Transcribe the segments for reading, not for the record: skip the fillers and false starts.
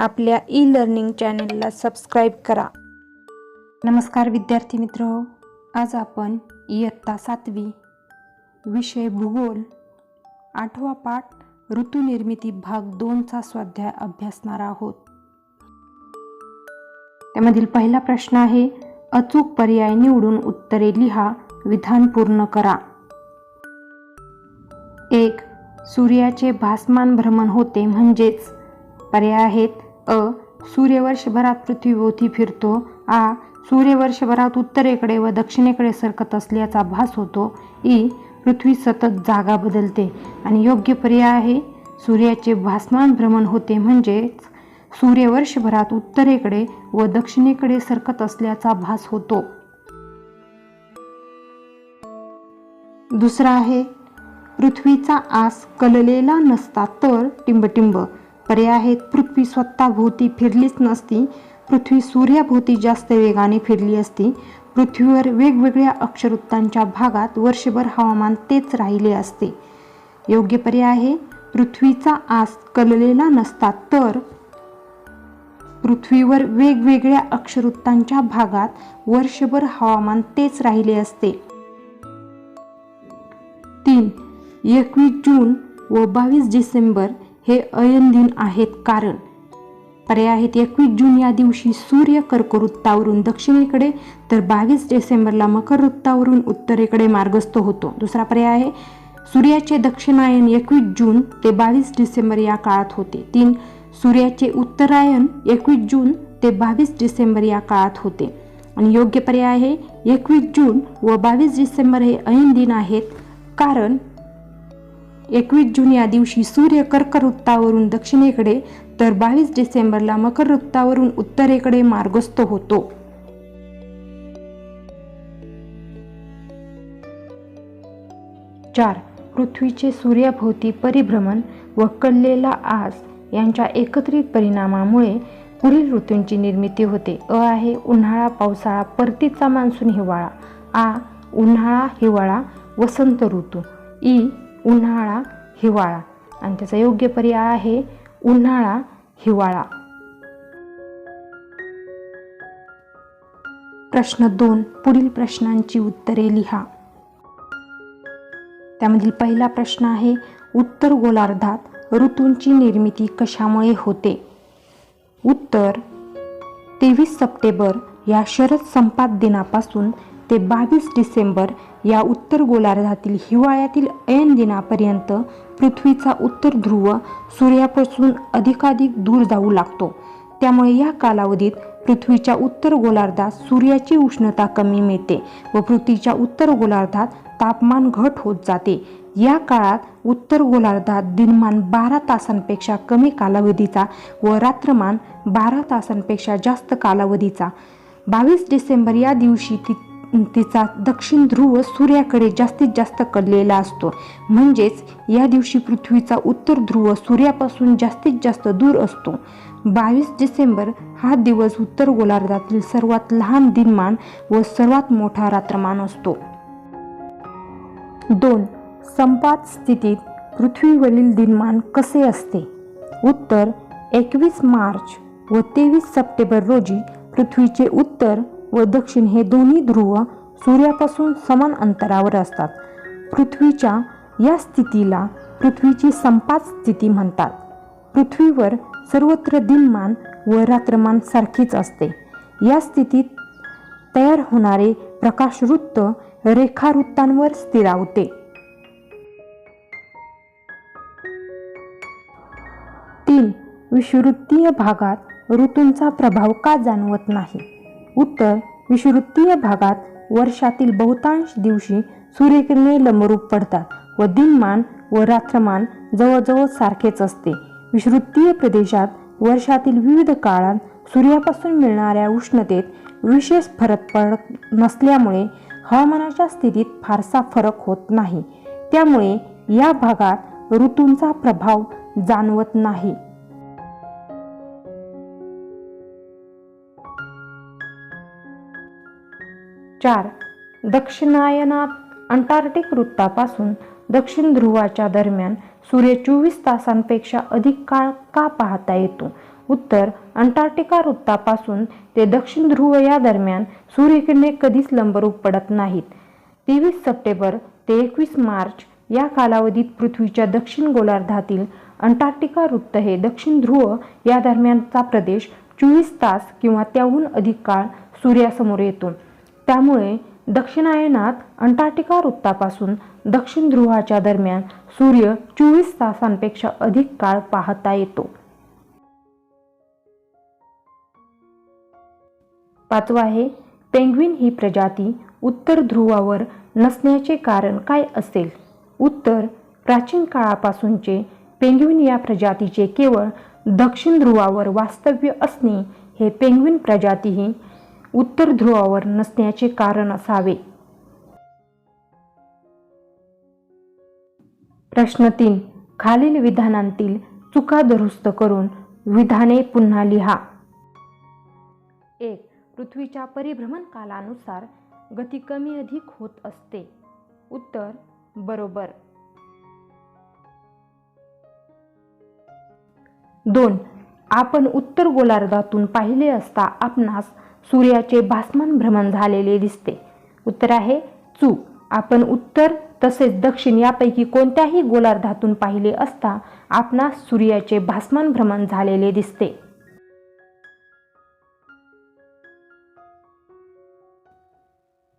आपल्या e learning चॅनेलला subscribe करा. नमस्कार विद्यार्थी मित्र, आज आपण इयत्ता 7वी विषय भूगोल 8वा पाठ ऋतुनिर्मिती भाग 2चा स्वाध्याय अभ्यासणार आहोत. त्यामधील पहिला प्रश्न आहे, अचूक पर्याय निवडून उत्तरे लिहा, विधान पूर्ण करा. 1. सूर्याचे भासमान भ्रमण होते म्हणजेच. पर्याय आहेत: अ. सूर्य वर्षभरात पृथ्वीभोवती फिरतो. आ. सूर्य वर्षभरात उत्तरेकडे व दक्षिणेकडे सरकत असल्याचा भास होतो. इ. पृथ्वी सतत जागा बदलते. आणि योग्य पर्याय आहे सूर्याचे भासमान भ्रमण होते म्हणजेच सूर्य वर्षभरात उत्तरेकडे व दक्षिणेकडे सरकत असल्याचा भास होतो. दुसरा आहे, पृथ्वीचा आस कललेला नसता तर टिंबटिंब. पर्याय आहेत: पृथ्वी स्वतःभोवती फिरलीच नसती, पृथ्वी सूर्याभोवती जास्त वेगाने फिरली असती, पृथ्वीवर वेगवेगळ्या अक्षवृत्तांच्या भागात वर्षभर हवामान तेच राहिले असते. योग्य पर्याय आहे, पृथ्वीचा आस कललेला नसता तर पृथ्वीवर वेगवेगळ्या अक्षवृत्तांच्या भागात वर्षभर हवामान तेच राहिले असते. 3. 21 जून व 22 डिसेंबर हे अयन दिन आहेत कारण. पर्याय आहेत: 21 जून या दिवशी सूर्य कर्कवृत्तावरून दक्षिणेकडे तर 22 डिसेंबरला मकर वृत्तावरून उत्तरेकडे मार्गस्थ होतो. दुसरा पर्याय आहे, सूर्याचे दक्षिणायन 21 जून ते 22 डिसेंबर या काळात होते. 3. सूर्याचे उत्तरायण 21 जून ते 22 डिसेंबर या काळात होते. आणि योग्य पर्याय आहे, 21 जून व 22 डिसेंबर हे अयन दिन आहेत कारण 21 जून या दिवशी सूर्य कर्कवृत्तावरून दक्षिणेकडे तर 22 डिसेंबरला मकर वृत्तावरून उत्तरेकडे मार्गस्थ होतो. चार. पृथ्वीचे सूर्याभोवती परिभ्रमण व कललेला आस यांच्या एकत्रित परिणामामुळे पुढील ऋतूंची निर्मिती होते. अ आहे उन्हाळा, पावसाळा, परतीचा मान्सून, हिवाळा. आ. उन्हाळा, हिवाळा, वसंत ऋतू. इ. उन्हाळा, हिवाळा. आणि त्याचा योग्य पर्याय आहे उन्हाळा, हिवाळा. प्रश्न 2. पुढील प्रश्नांची उत्तरे लिहा. त्यामधील पहिला प्रश्न आहे, उत्तर गोलार्धात ऋतूंची निर्मिती कशामुळे होते? उत्तर: 23 सप्टेंबर या शरद संपात दिनापासून ते 22 डिसेंबर या उत्तर गोलार्धातील हिवाळ्यातील अयन दिनापर्यंत पृथ्वीचा उत्तर ध्रुव सूर्यापासून अधिकाधिक दूर जाऊ लागतो. त्यामुळे या कालावधीत पृथ्वीच्या उत्तर गोलार्धात सूर्याची उष्णता कमी मिळते व पृथ्वीच्या उत्तर गोलार्धात तापमान घट होत जाते. या काळात उत्तर गोलार्धात दिनमान 12 तासांपेक्षा कमी कालावधीचा व रात्रमान 12 तासांपेक्षा जास्त कालावधीचा. 22 डिसेंबर या दिवशी तिचा दक्षिण ध्रुव सूर्याकडे जास्तीत जास्त कललेला असतो. म्हणजेच या दिवशी पृथ्वीचा उत्तर ध्रुव सूर्यापासून जास्तीत जास्त दूर असतो. 22 डिसेंबर हा दिवस उत्तर गोलार्धातील सर्वात लहान दिनमान व सर्वात मोठा रात्रमान असतो. 2. संपात स्थितीत पृथ्वीवरील दिनमान कसे असते? उत्तर: 21 मार्च व 23 सप्टेंबर रोजी पृथ्वीचे उत्तर व दक्षिण हे दोन्ही ध्रुव सूर्यापासून समान अंतरावर असतात. पृथ्वीच्या या स्थितीला पृथ्वीची संपात स्थिती म्हणतात. पृथ्वीवर सर्वत्र दिनमान व रात्रमान सारखीच असते. या स्थितीत तयार होणारे प्रकाशवृत्त रेखावृत्तांवर स्थिरावते. 3. विषुवृत्तीय भागात ऋतूंचा प्रभाव का जाणवत नाही? उत्तर: विषुवृत्तीय भागात वर्षातील बहुतांश दिवशी सूर्यकिरणे लंबरूप पडतात व दिनमान व रात्रमान जवळजवळ सारखेच असते. विषुवृत्तीय प्रदेशात वर्षातील विविध काळात सूर्यापासून मिळणाऱ्या उष्णतेत विशेष फरक पडत नसल्यामुळे हवामानाच्या स्थितीत फारसा फरक होत नाही. त्यामुळे या भागात ऋतूंचा प्रभाव जाणवत नाही. 4. दक्षिणायनात अंटार्क्टिक वृत्तापासून दक्षिण ध्रुवाच्या दरम्यान सूर्य 24 तासांपेक्षा अधिक काळ का पाहता येतो? उत्तर, अंटार्क्टिका वृत्तापासून ते दक्षिण ध्रुव या दरम्यान सूर्यकिरणे कधीच लंबरूप पडत नाहीत. 23 सप्टेंबर ते 21 मार्च या कालावधीत पृथ्वीच्या दक्षिण गोलार्धातील अंटार्क्टिका वृत्त हे दक्षिण ध्रुव या दरम्यानचा प्रदेश 24 तास किंवा त्याहून अधिक काळ सूर्यासमोर येतो. त्यामुळे दक्षिणायनात अंटार्क्टिका वृत्तापासून दक्षिण ध्रुवाच्या दरम्यान सूर्य 24 तासांपेक्षा अधिक काळ पाहता येतो. 5 आहे, पेंग्विन ही प्रजाती उत्तर ध्रुवावर नसण्याचे कारण काय असेल? उत्तर, प्राचीन काळापासूनचे पेंग्विन या प्रजातीचे केवळ दक्षिण ध्रुवावर वास्तव्य असणे हे पेंग्विन प्रजातीही उत्तर ध्रुवावर नसण्याचे कारण असावे. प्रश्न 3, खालील विधानांतील चुका दुरुस्त करून विधाने पुन्हा लिहा. 1. पृथ्वीच्या परिभ्रमण कालानुसार गती कमी अधिक होत असते. उत्तर, बरोबर. 2. आपण उत्तर गोलार्धातून पाहिले असता आपणास सूर्याचे भासमान भ्रमण झालेले दिसते. उत्तर आहे चूक. आपण उत्तर तसेच दक्षिण यापैकी कोणत्याही गोलार्धातून पाहिले असता आपणास सूर्याचे भासमान भ्रमण झालेले दिसते.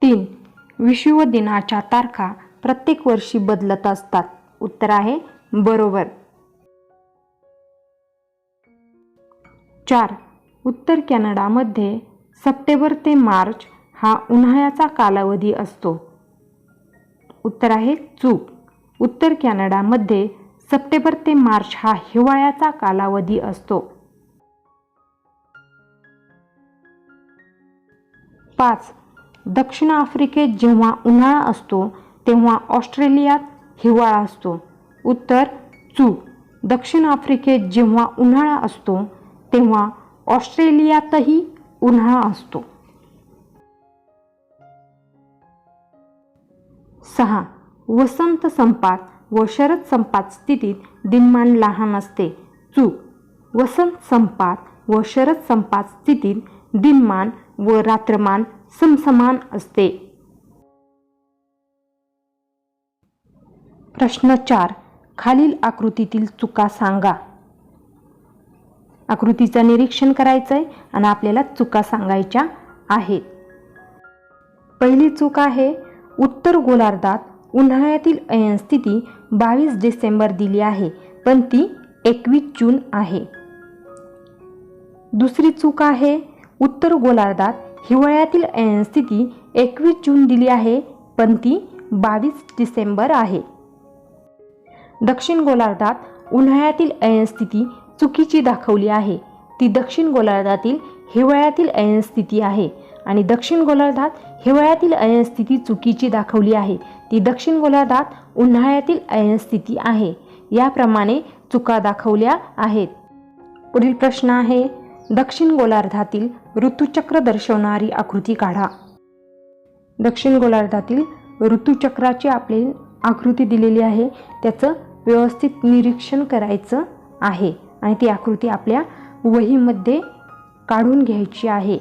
3. विषुव दिनाच्या तारखा प्रत्येक वर्षी बदलत असतात. उत्तर आहे बरोबर. 4. उत्तर कॅनडामध्ये सप्टेंबर ते मार्च हा उन्हाळ्याचा कालावधी असतो. उत्तर आहे चूक. उत्तर कॅनडामध्ये सप्टेंबर ते मार्च हा हिवाळ्याचा कालावधी असतो. 5. दक्षिण आफ्रिकेत जेव्हा उन्हाळा असतो तेव्हा ऑस्ट्रेलियात हिवाळा असतो. उत्तर चूक. दक्षिण आफ्रिकेत जेव्हा उन्हाळा असतो तेव्हा ऑस्ट्रेलियातही उन्हाळा असतो. 6. वसंत संपात व शरद संपात स्थितीत दिनमान लहान असते. चूक. वसंत संपात व शरद संपात स्थितीत दिनमान व रात्रमान समसमान असते. प्रश्न 4. खालील आकृतीतील चुका सांगा. आकृतीचं निरीक्षण करायचंय आणि आपल्याला चुका सांगायच्या आहेत. पहिली चूक आहे, उत्तर गोलार्धात उन्हाळ्यातील अयन स्थिती 22 डिसेंबर दिली आहे पण ती 21 जून आहे. दुसरी चूक आहे, उत्तर गोलार्धात हिवाळ्यातील अयन स्थिती 21 जून दिली आहे पण ती 22 डिसेंबर आहे. दक्षिण गोलार्धात उन्हाळ्यातील अयन स्थिती चुकीची दाखवली आहे. ती दक्षिण गोलार्धातील हिवाळ्यातील अयन स्थिती आहे आणि दक्षिण गोलार्धात हिवाळ्यातील अयन स्थिती चुकीची दाखवली आहे. ती दक्षिण गोलार्धात उन्हाळ्यातील अयन स्थिती आहे. याप्रमाणे चुका दाखवल्या आहेत. पुढील प्रश्न आहे, दक्षिण गोलार्धातील ऋतुचक्र दर्शवणारी आकृती काढा. दक्षिण गोलार्धातील ऋतुचक्राची आपली आकृती दिलेली आहे. त्याचं व्यवस्थित निरीक्षण करायचं आहे आणि ती आकृती आपल्या वहीमध्ये काढून घ्यायची आहे.